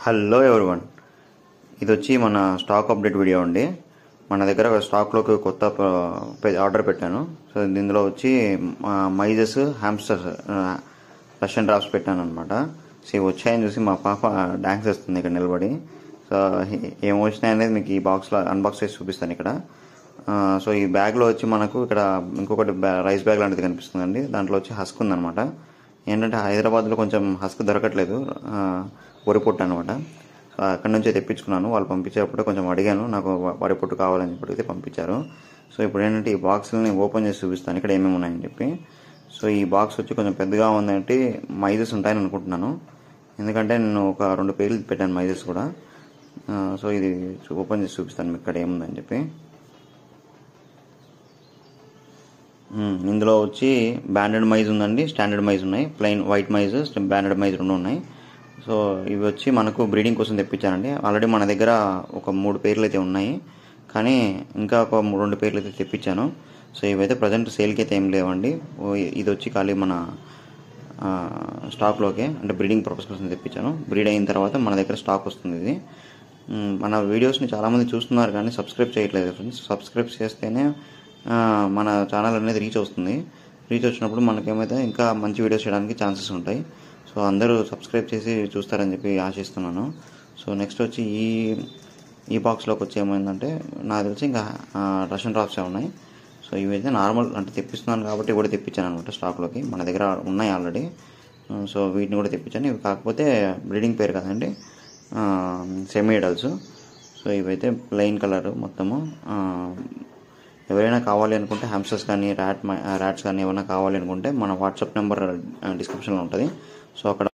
Hello everyone, ఇది వచ్చి మన స్టాక్ అప్డేట్ వీడియో అండి. మన దగ్గర స్టాక్లోకి కొత్త ఆర్డర్ పెట్టాను. సో ఇందులో వచ్చి మైజెస్ హ్యామ్స్టర్స్ రష్యన్ డ్రాప్స్ పెట్టాను అనమాట. సో ఇవి వచ్చాయని చూసి మా పాప డాన్స్ వేస్తుంది ఇక్కడ నిలబడి. సో ఏం వచ్చినాయి అనేది మీకు ఈ బాక్స్లో అన్బాక్స్ చేసి చూపిస్తాను ఇక్కడ. సో ఈ బ్యాగ్లో వచ్చి మనకు ఇక్కడ ఇంకొకటి రైస్ బ్యాగ్ లాంటిది కనిపిస్తుందండి. దాంట్లో వచ్చి హస్క్ ఉందన్నమాట. ఏంటంటే హైదరాబాద్లో కొంచెం హస్క్ దొరకట్లేదు, వరి పొట్టు అనమాట. సో అక్కడి నుంచే తెప్పించుకున్నాను. వాళ్ళు పంపించేటప్పుడు కొంచెం అడిగాను, నాకు వరి పొట్టు కావాలని చెప్పి పంపించారు. సో ఇప్పుడు ఏంటంటే ఈ బాక్స్ని ఓపెన్ చేసి చూపిస్తాను ఇక్కడ ఏమేమి ఉన్నాయని చెప్పి. సో ఈ బాక్స్ వచ్చి కొంచెం పెద్దగా ఉందంటే మైజెస్ ఉంటాయని అనుకుంటున్నాను, ఎందుకంటే నేను ఒక 2 పేర్లు పెట్టాను మైజెస్ కూడా. సో ఇది ఓపెన్ చేసి చూపిస్తాను మీకు ఇక్కడ ఏముందని చెప్పి. ఇందులో వచ్చి బ్యాండెడ్ మైజ్ ఉందండి, స్టాండర్డ్ మైజ్ ఉన్నాయి, plain white maize, banded maize 2 ఉన్నాయి. సో ఇవి వచ్చి మనకు బ్రీడింగ్ కోసం తెప్పించానండి. ఆల్రెడీ మన దగ్గర ఒక 3 పేర్లు అయితే ఉన్నాయి, కానీ ఇంకా ఒక 2 పేర్లు అయితే తెప్పించాను. సో ఇవైతే ప్రజెంట్ సేల్కి అయితే ఏం లేవండి. ఇది వచ్చి ఖాళీ మన స్టాక్లోకే, అంటే బ్రీడింగ్ పర్పస్ కోసం తెప్పించాను. బ్రీడ్ అయిన తర్వాత మన దగ్గర స్టాక్ వస్తుంది. ఇది మన వీడియోస్ని చాలామంది చూస్తున్నారు కానీ సబ్స్క్రైబ్ చేయట్లేదు ఫ్రెండ్స్. సబ్స్క్రైబ్ చేస్తేనే మన ఛానల్ అనేది రీచ్ వస్తుంది. రీచ్ వచ్చినప్పుడు మనకేమైతే ఇంకా మంచి వీడియోస్ చేయడానికి ఛాన్సెస్ ఉంటాయి. సో అందరూ సబ్స్క్రైబ్ చేసి చూస్తారని చెప్పి ఆశిస్తున్నాను. సో నెక్స్ట్ వచ్చి ఈ బాక్స్లోకి వచ్చి ఏమైందంటే నాకు తెలిసి ఇంకా రష్యన్ డ్రాప్సే ఉన్నాయి. సో ఇవైతే నార్మల్ అంటే తెప్పిస్తున్నాను కాబట్టి కూడా తెప్పించాను అనమాట స్టాక్లోకి. మన దగ్గర ఉన్నాయి ఆల్రెడీ. సో వీటిని కూడా తెప్పించాను. ఇవి కాకపోతే బ్రీడింగ్ పేరు కదండి, సెమీ అడల్ట్స్. సో ఇవైతే ప్లెయిన్ కలర్ మొత్తము. ఎవరైనా కావాలి అనుకుంటే హ్యామ్స్టర్స్ కానీ ర్యాట్స్ కానీ ఏమైనా కావాలి అనుకుంటే మన వాట్సాప్ నెంబర్ డిస్క్రిప్షన్లో ఉంటుంది. సో అక్కడ